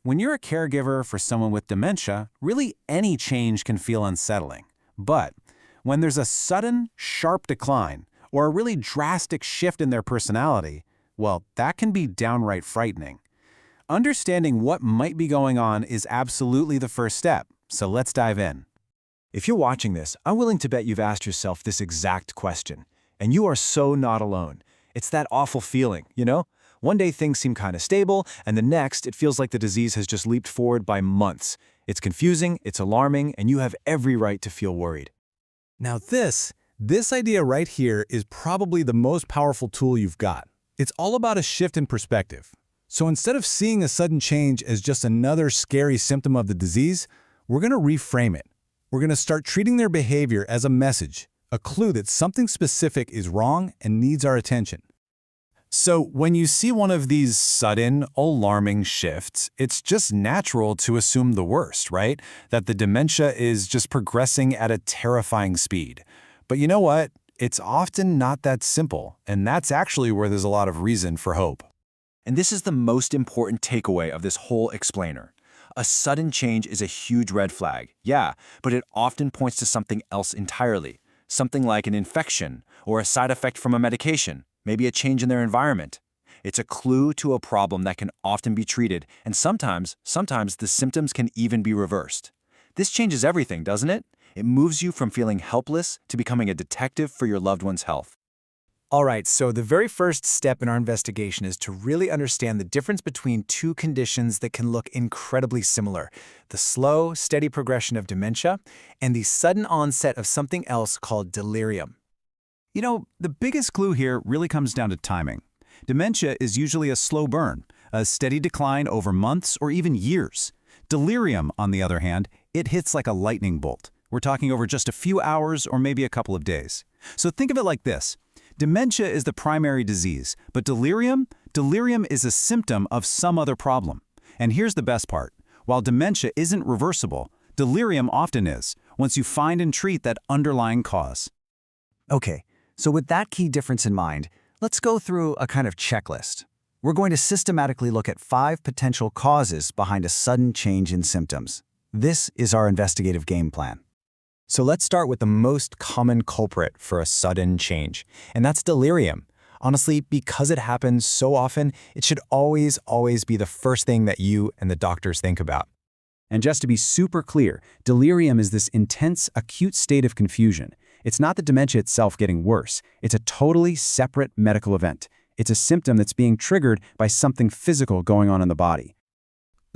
When you're a caregiver for someone with dementia, really any change can feel unsettling. But when there's a sudden, sharp decline or a really drastic shift in their personality, well, that can be downright frightening. Understanding what might be going on is absolutely the first step, so let's dive in. If you're watching this, I'm willing to bet you've asked yourself this exact question. And you are so not alone. It's that awful feeling, you know? One day things seem kind of stable, and the next it feels like the disease has just leaped forward by months. It's confusing, it's alarming, and you have every right to feel worried. Now this idea right here is probably the most powerful tool you've got. It's all about a shift in perspective. So instead of seeing a sudden change as just another scary symptom of the disease, we're going to reframe it. We're going to start treating their behavior as a message, a clue that something specific is wrong and needs our attention. So when you see one of these sudden, alarming shifts, it's just natural to assume the worst, right? That the dementia is just progressing at a terrifying speed. But you know what? It's often not that simple, and that's actually where there's a lot of reason for hope. And this is the most important takeaway of this whole explainer. A sudden change is a huge red flag, yeah, but it often points to something else entirely. Something like an infection or a side effect from a medication, maybe a change in their environment. It's a clue to a problem that can often be treated, and sometimes the symptoms can even be reversed. This changes everything, doesn't it? It moves you from feeling helpless to becoming a detective for your loved one's health. All right, so the very first step in our investigation is to really understand the difference between two conditions that can look incredibly similar: the slow, steady progression of dementia and the sudden onset of something else called delirium. You know, the biggest clue here really comes down to timing. Dementia is usually a slow burn, a steady decline over months or even years. Delirium, on the other hand, it hits like a lightning bolt. We're talking over just a few hours or maybe a couple of days. So think of it like this. Dementia is the primary disease, but delirium is a symptom of some other problem. And here's the best part. While dementia isn't reversible, delirium often is, once you find and treat that underlying cause. Okay, so with that key difference in mind, let's go through a kind of checklist. We're going to systematically look at 5 potential causes behind a sudden change in symptoms. This is our investigative game plan. So let's start with the most common culprit for a sudden change, and that's delirium. Honestly, because it happens so often, it should always be the first thing that you and the doctors think about. And just to be super clear, delirium is this intense, acute state of confusion. It's not the dementia itself getting worse. It's a totally separate medical event. It's a symptom that's being triggered by something physical going on in the body.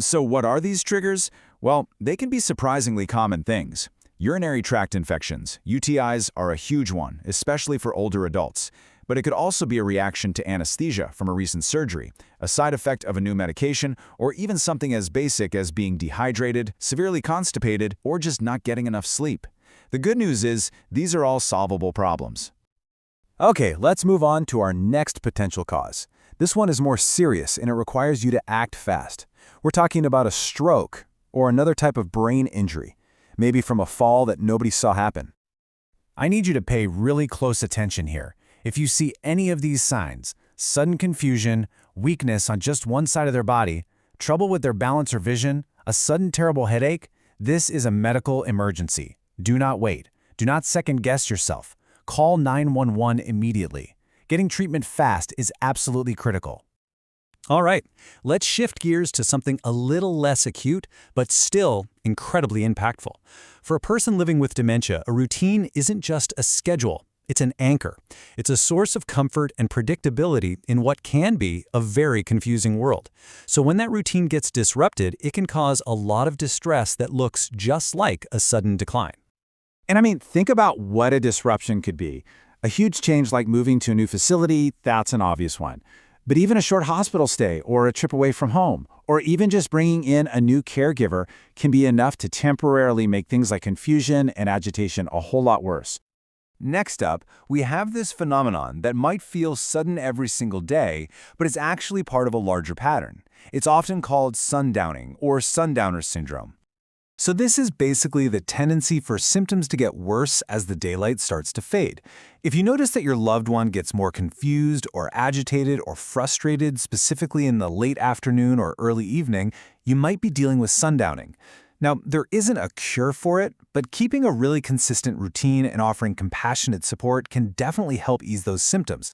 So what are these triggers? Well, they can be surprisingly common things. Urinary tract infections, UTIs, are a huge one, especially for older adults. But it could also be a reaction to anesthesia from a recent surgery, a side effect of a new medication, or even something as basic as being dehydrated, severely constipated, or just not getting enough sleep. The good news is, these are all solvable problems. Okay, let's move on to our next potential cause. This one is more serious and it requires you to act fast. We're talking about a stroke or another type of brain injury, maybe from a fall that nobody saw happen. I need you to pay really close attention here. If you see any of these signs, sudden confusion, weakness on just one side of their body, trouble with their balance or vision, a sudden terrible headache, this is a medical emergency. Do not wait. Do not second-guess yourself. Call 911 immediately. Getting treatment fast is absolutely critical. All right, let's shift gears to something a little less acute, but still incredibly impactful. For a person living with dementia, a routine isn't just a schedule. It's an anchor. It's a source of comfort and predictability in what can be a very confusing world. So when that routine gets disrupted, it can cause a lot of distress that looks just like a sudden decline. And I mean, think about what a disruption could be. A huge change like moving to a new facility, that's an obvious one. But even a short hospital stay or a trip away from home, or even just bringing in a new caregiver can be enough to temporarily make things like confusion and agitation a whole lot worse. Next up, we have this phenomenon that might feel sudden every single day, but is actually part of a larger pattern. It's often called Sundowning or Sundowner syndrome. So this is basically the tendency for symptoms to get worse as the daylight starts to fade. If you notice that your loved one gets more confused or agitated or frustrated, specifically in the late afternoon or early evening, you might be dealing with sundowning. Now, there isn't a cure for it, but keeping a really consistent routine and offering compassionate support can definitely help ease those symptoms.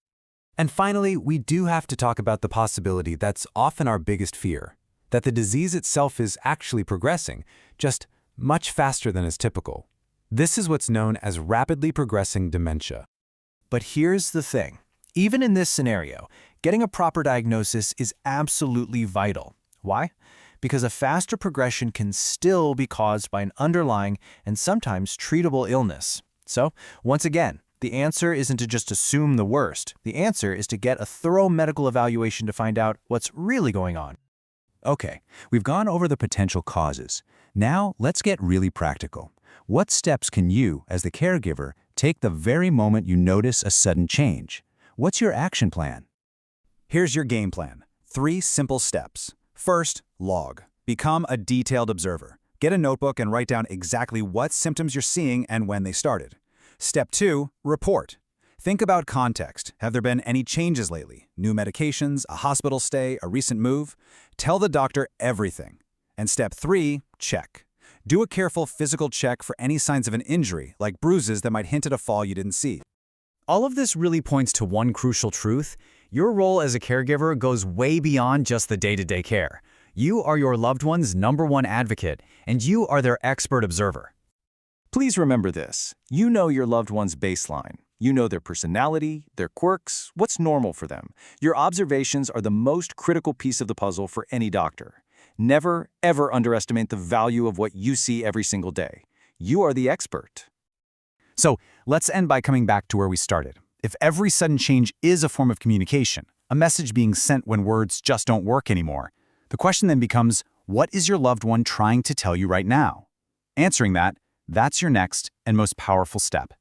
And finally, we do have to talk about the possibility that's often our biggest fear, that the disease itself is actually progressing, just much faster than is typical. This is what's known as rapidly progressing dementia. But here's the thing. Even in this scenario, getting a proper diagnosis is absolutely vital. Why? Because a faster progression can still be caused by an underlying and sometimes treatable illness. So, once again, the answer isn't to just assume the worst. The answer is to get a thorough medical evaluation to find out what's really going on. Okay, we've gone over the potential causes. Now, let's get really practical. What steps can you, as the caregiver, take the very moment you notice a sudden change? What's your action plan? Here's your game plan. 3 simple steps. First, log. Become a detailed observer. Get a notebook and write down exactly what symptoms you're seeing and when they started. Step 2, report. Think about context. Have there been any changes lately? New medications, a hospital stay, a recent move? Tell the doctor everything. And step 3, check. Do a careful physical check for any signs of an injury, like bruises that might hint at a fall you didn't see. All of this really points to one crucial truth. Your role as a caregiver goes way beyond just the day-to-day care. You are your loved one's #1 advocate, and you are their expert observer. Please remember this. You know your loved one's baseline. You know their personality, their quirks, what's normal for them. Your observations are the most critical piece of the puzzle for any doctor. Never, ever underestimate the value of what you see every single day. You are the expert. So let's end by coming back to where we started. If every sudden change is a form of communication, a message being sent when words just don't work anymore, the question then becomes, what is your loved one trying to tell you right now? Answering that, that's your next and most powerful step.